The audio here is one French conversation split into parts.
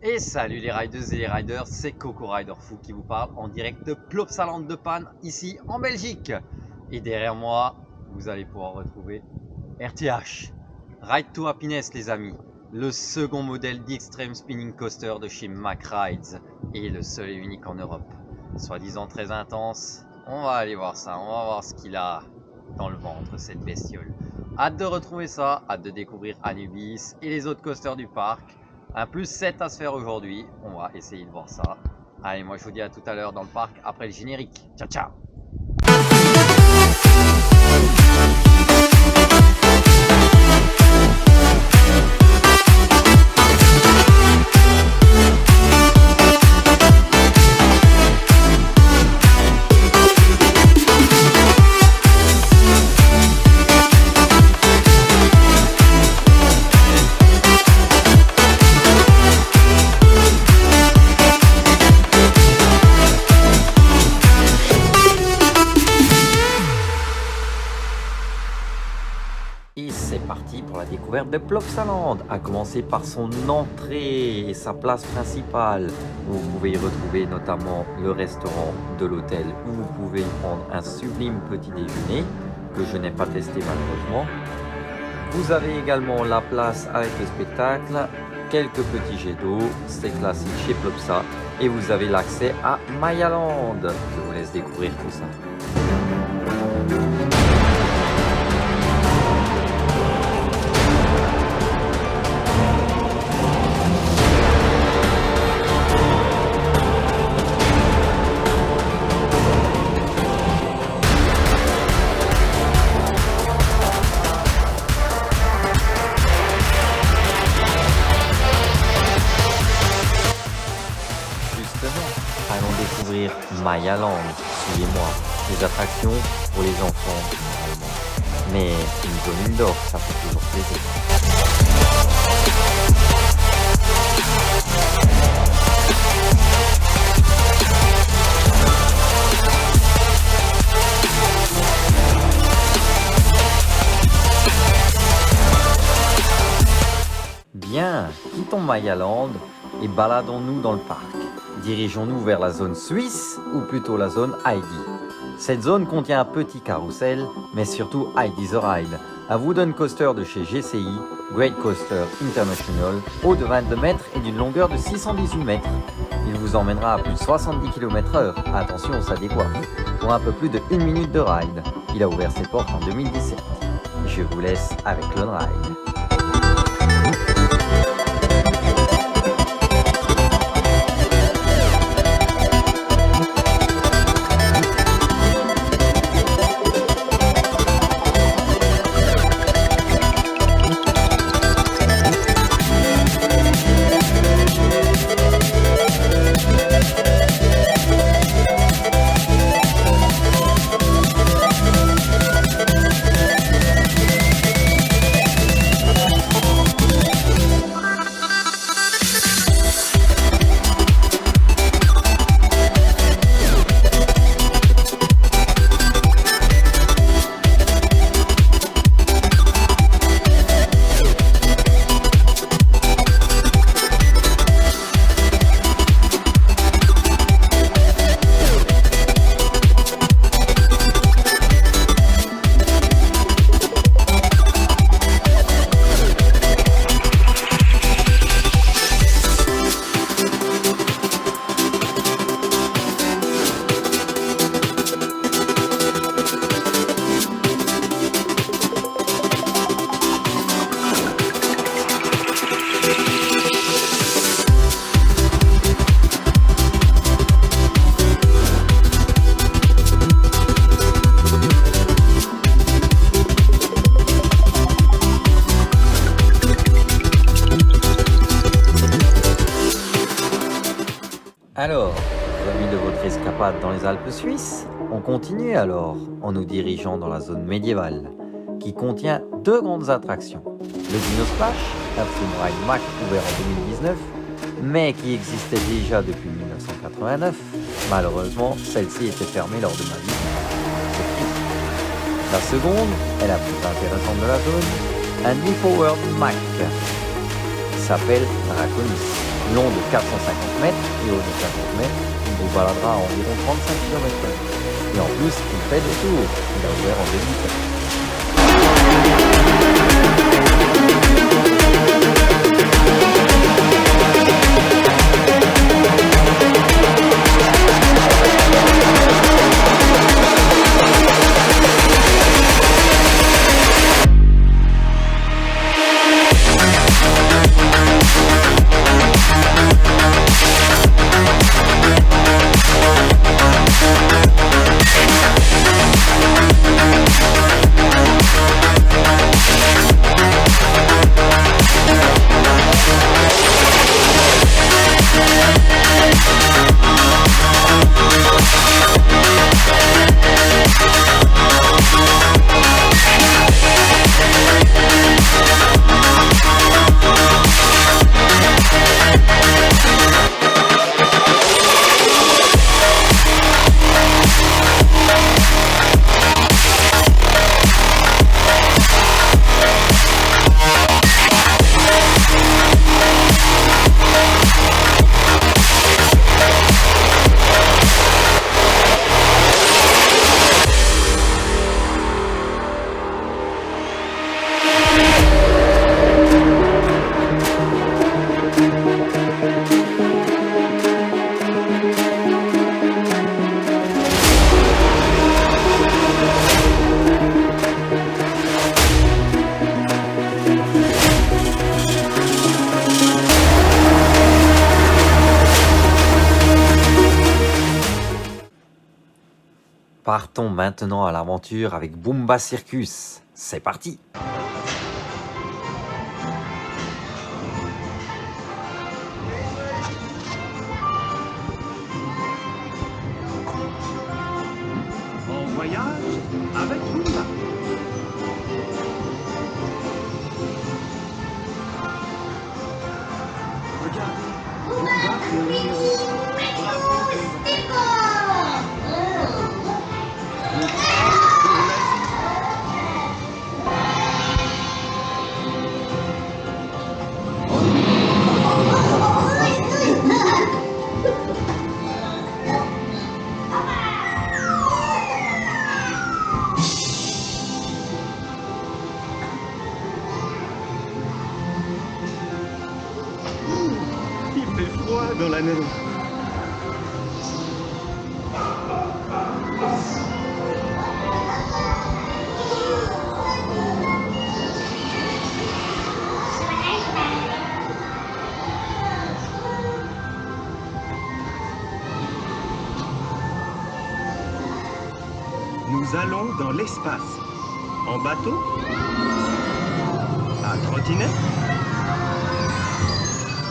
Et salut les riders et les riders, c'est Coco Rider Fou qui vous parle en direct de Plopsaland de Panne, ici en Belgique. Et derrière moi, vous allez pouvoir retrouver RTH, Ride to Happiness les amis, le second modèle d'Extreme Spinning Coaster de chez Mack Rides et le seul et unique en Europe. Soi-disant très intense, on va aller voir ça, on va voir ce qu'il a dans le ventre cette bestiole. Hâte de retrouver ça, hâte de découvrir Anubis et les autres coasters du parc. Un plus 7 à se faire aujourd'hui, on va essayer de voir ça. Allez, moi je vous dis à tout à l'heure dans le parc après le générique. Ciao ciao. Et c'est parti pour la découverte de Plopsaland, à commencer par son entrée et sa place principale, où vous pouvez y retrouver notamment le restaurant de l'hôtel, où vous pouvez y prendre un sublime petit déjeuner, que je n'ai pas testé malheureusement. Vous avez également la place avec le spectacle, quelques petits jets d'eau, c'est classique chez Plopsa, et vous avez l'accès à Mayaland. Je vous laisse découvrir tout ça. Allons découvrir Mayaland, suivez-moi, des attractions pour les enfants généralement. Mais une zone indoor, ça fait toujours plaisir. Bien, quittons Mayaland et baladons-nous dans le parc. Dirigeons-nous vers la zone suisse, ou plutôt la zone Heidi. Cette zone contient un petit carrousel, mais surtout Heidi's Ride, un wooden coaster de chez GCI, Great Coaster International, haut de 22 mètres et d'une longueur de 618 mètres. Il vous emmènera à plus de 70 km/h, attention ça décoiffe, pour un peu plus de 1 minute de ride. Il a ouvert ses portes en 2017. Je vous laisse avec le ride. Alors, remis de votre escapade dans les Alpes suisses, on continue alors en nous dirigeant dans la zone médiévale, qui contient deux grandes attractions. Le Dino Splash, un film ride Mack ouvert en 2019, mais qui existait déjà depuis 1989. Malheureusement, celle-ci était fermée lors de ma visite. C'est triste. La seconde est la plus intéressante de la zone, un Nippo World Mack, qui s'appelle Draconis. long de 450 mètres et haut de 50 mètres. Il nous baladera à environ 35 km/h. Et en plus, il fait des tours. Il a ouvert en 2007. Partons maintenant à l'aventure avec Boomba Circus. C'est parti! En voyage avec Boomba. Regardez, Boomba fait un numéro. Bravo Boomba. Le 3 pour l'Asie. Il fait froid dans la neige. Nous allons dans l'espace. En bateau? À trottinette?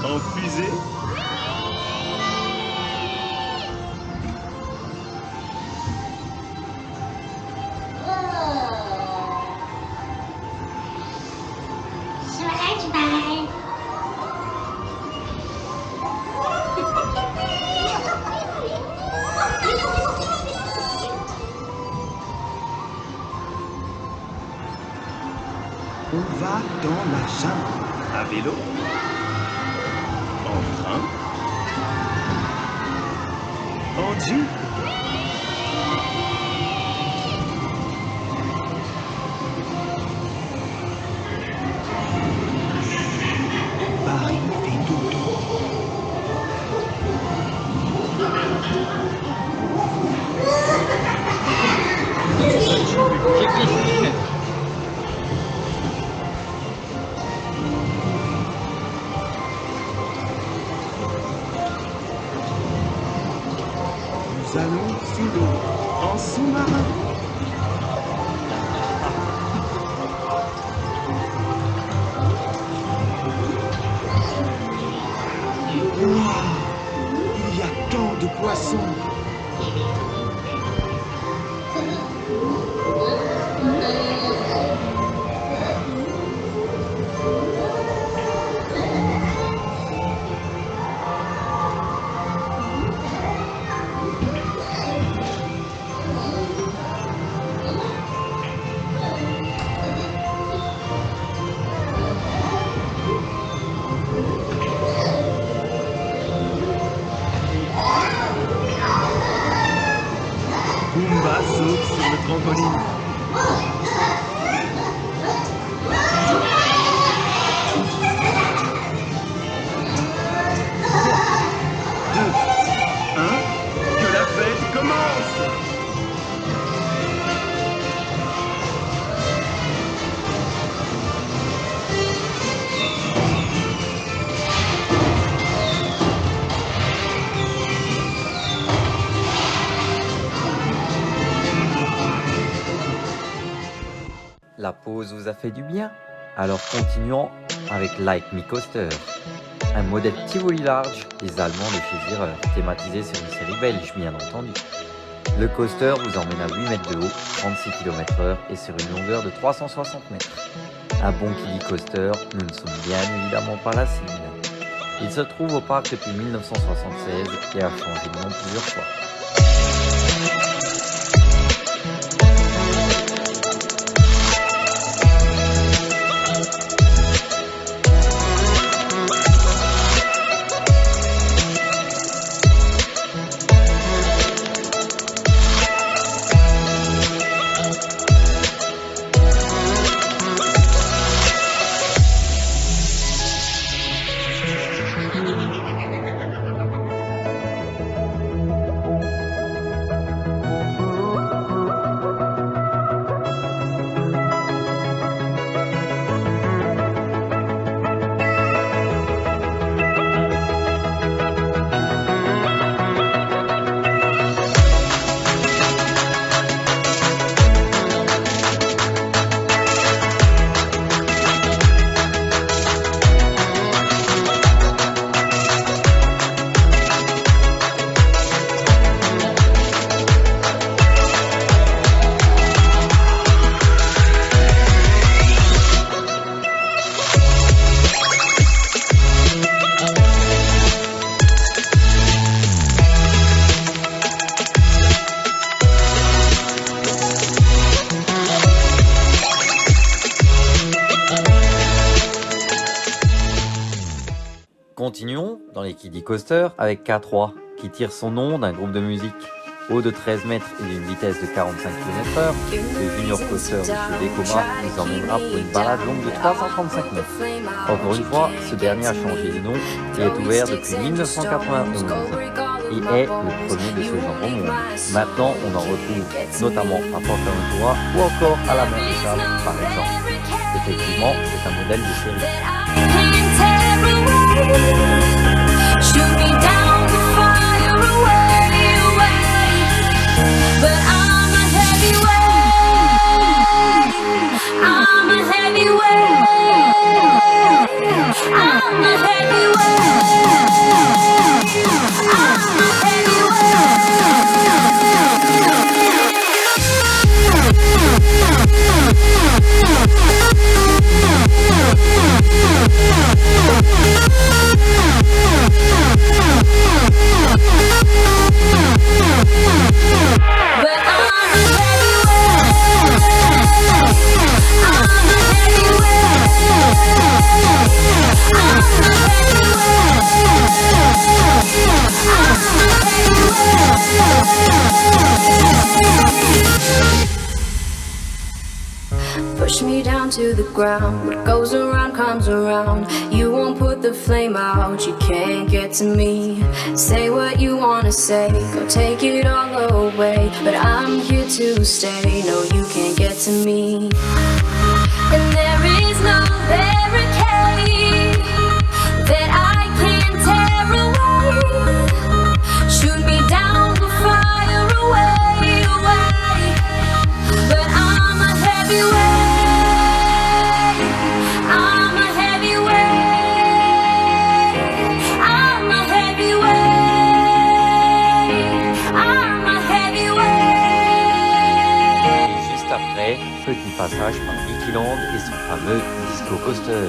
En fusée? On va dans la jungle. À vélo? En train? En jeep? Barry fait dodo. Nous allons sous l'eau, en sous-marin. Waouh! Il y a tant de poissons. saute sur le trampoline. Que la fête commence! La pause vous a fait du bien? Alors continuons avec Like Me Coaster, un modèle Tivoli large des Allemands de chez Zierer, thématisé sur une série belge bien entendu. Le coaster vous emmène à 8 mètres de haut, 36 km/h et sur une longueur de 360 mètres. Un bon qui dit coaster, nous ne sommes bien évidemment pas la cible. Il se trouve au parc depuis 1976 et a changé de nom plusieurs fois. Continuons dans les Kiddie Coaster avec K3 qui tire son nom d'un groupe de musique. Haut de 13 mètres et d'une vitesse de 45 km/h, le Junior Coaster de chez Vekoma nous emmènera pour une balade longue de 335 mètres. Encore une fois, ce dernier a changé de nom et est ouvert depuis 1991. Il est le premier de ce genre au monde. Maintenant, on en retrouve notamment à Port-Aventura ou encore à la mer de Sable, par exemple. Effectivement, c'est un modèle de série. Shoot me down to fire away, but I'm a heavyweight. I'm a heavyweight. I'm a heavyweight. I'm a push me down to the ground. What goes around comes around. You won't put the flame out. You can't get to me. Say what you wanna say. Go take it all away. But I'm here to stay. No, you can't get to me. And there is no barricade that I can't tear away. Shoot me down to fire away, away. But I'm a heavyweight. Petit passage par Vikiland et son fameux Disco Coaster.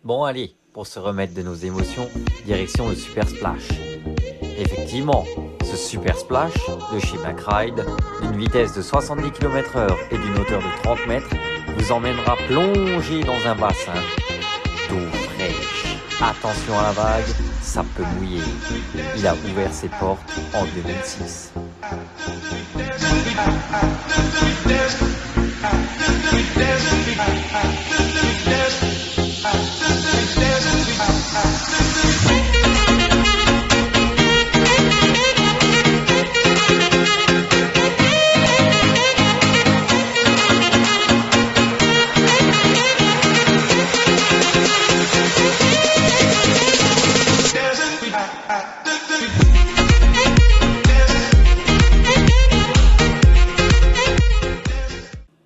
Bon allez, pour se remettre de nos émotions, direction le Super Splash. Effectivement, ce Super Splash de chez McRide, d'une vitesse de 70 km/h et d'une hauteur de 30 mètres, vous emmènera plonger dans un bassin d'eau fraîche. Attention à la vague, ça peut mouiller. Il a ouvert ses portes en 2006.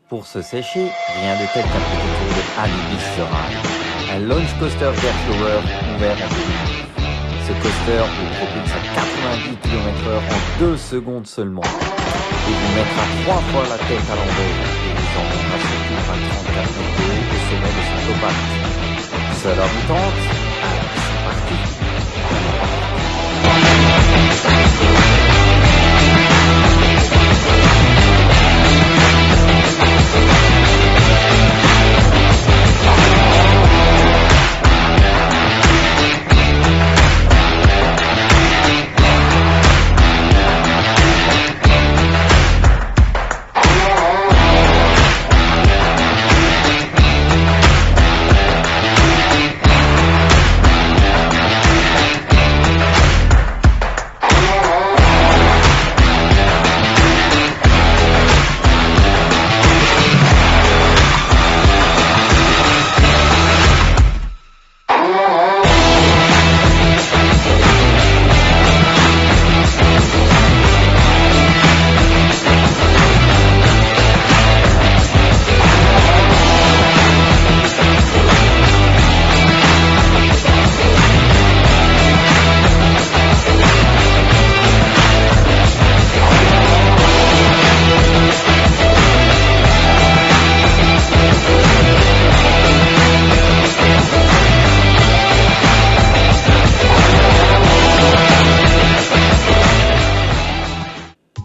Pour se sécher, rien de tel qu'un petit tour de Anubis Ride, un launch coaster d'air shower ouvert en 2009. Ce coaster vous propulse à 90 km/h en 2 secondes seulement et vous mettra 3 fois la tête à l'envers et vous emmènera surtout à 34 mètres de haut au sommet de son topaz. Cela vous tente? Alors c'est parti!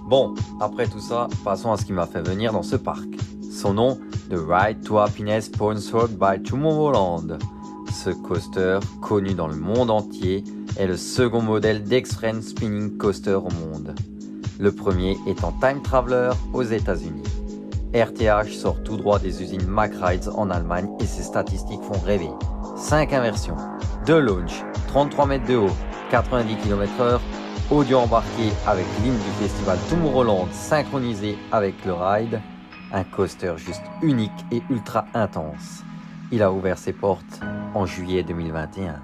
Bon, après tout ça, passons à ce qui m'a fait venir dans ce parc. Son nom, The Ride to Happiness sponsored by Tomorrowland. Ce coaster, connu dans le monde entier, est le second modèle d'X-Friend Spinning Coaster au monde. Le premier étant Time Traveler aux États-Unis. RTH sort tout droit des usines McRides en Allemagne et ses statistiques font rêver. 5 inversions, 2 launches, 33 mètres de haut, 90 km/h, audio embarqué avec l'hymne du festival Tomorrowland synchronisé avec le ride, un coaster juste unique et ultra intense. Il a ouvert ses portes en juillet 2021.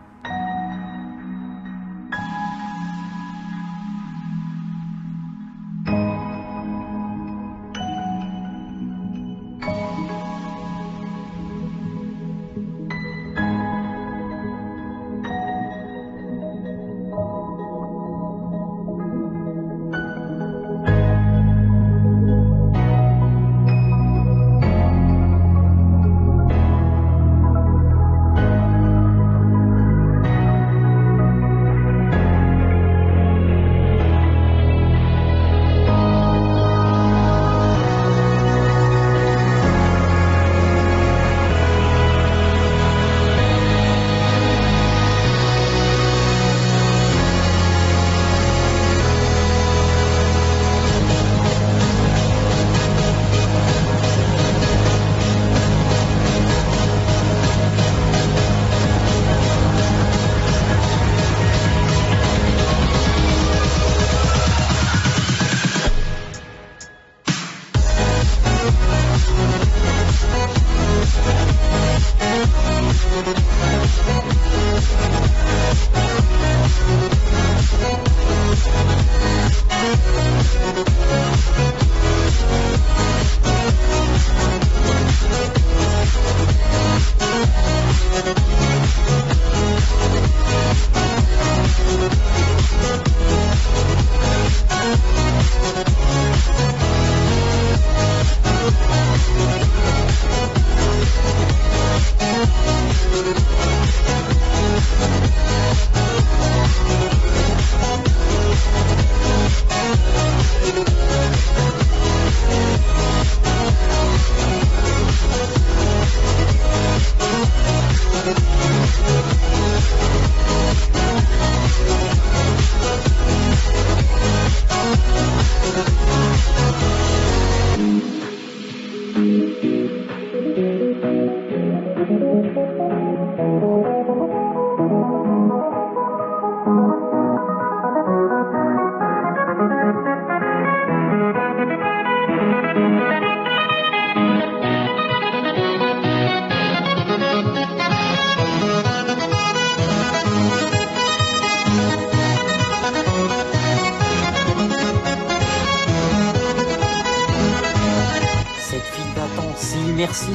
Cette file d'attente si immersive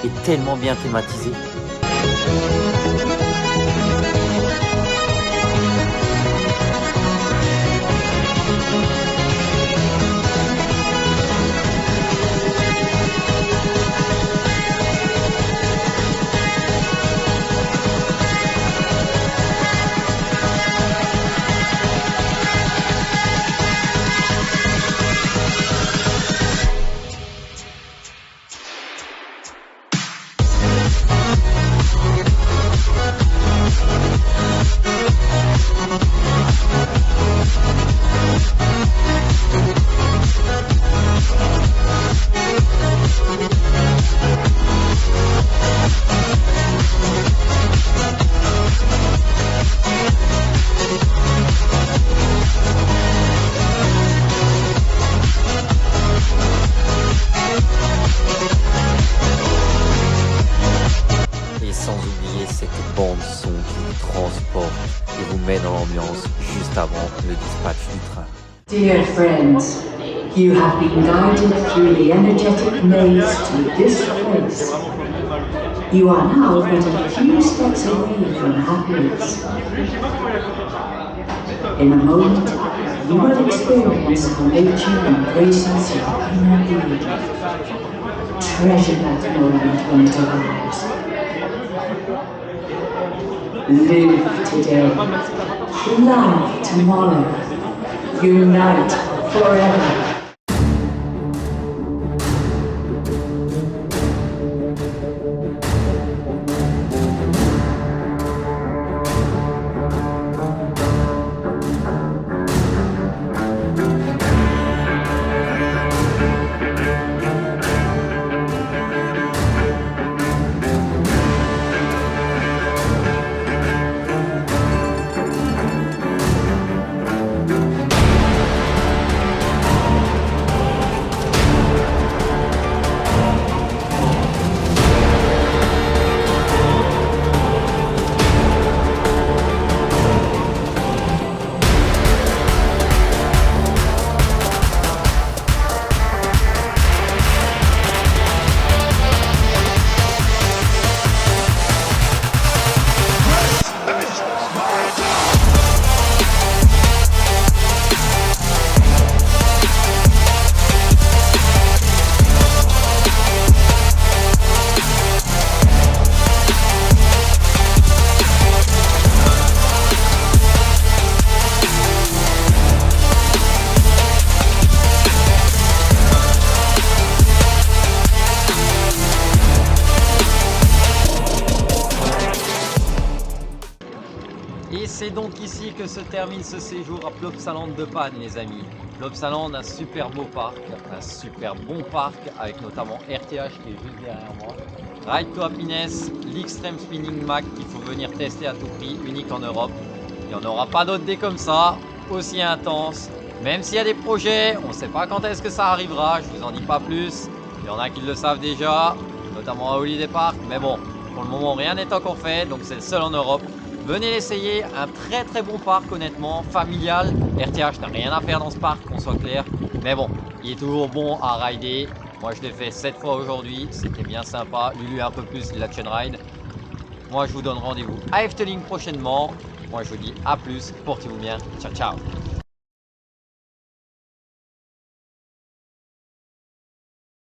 et tellement bien thématisée. Sans oublier cette bande son qui vous transporte et vous met dans l'ambiance juste avant le dispatch du train. Dear friends, you have been guided through the energetic maze to this place. You are now but a few steps away from happiness. In a moment, you will experience how nature embraces your inner being. Treasure that moment when it arrives. Live today, love tomorrow, unite forever. Et c'est donc ici que se termine ce séjour à Plopsaland de Panne, les amis. Plopsaland, un super beau parc, un super bon parc, avec notamment RTH qui est juste derrière moi. Ride to Happiness, l'Extreme Spinning Mac qu'il faut venir tester à tout prix, unique en Europe. Il n'y en aura pas d'autres des comme ça, aussi intense. Même s'il y a des projets, on ne sait pas quand est-ce que ça arrivera, je vous en dis pas plus. Il y en a qui le savent déjà, notamment à Holiday Park, mais bon, pour le moment rien n'est encore fait, donc c'est le seul en Europe. Venez l'essayer, un très bon parc honnêtement, familial. RTH n'a rien à faire dans ce parc, qu'on soit clair. Mais bon, il est toujours bon à rider. Moi je l'ai fait 7 fois aujourd'hui, c'était bien sympa. Lulu un peu plus, l'Action Ride. Moi je vous donne rendez-vous à Efteling prochainement. Moi je vous dis à plus, portez-vous bien, ciao ciao.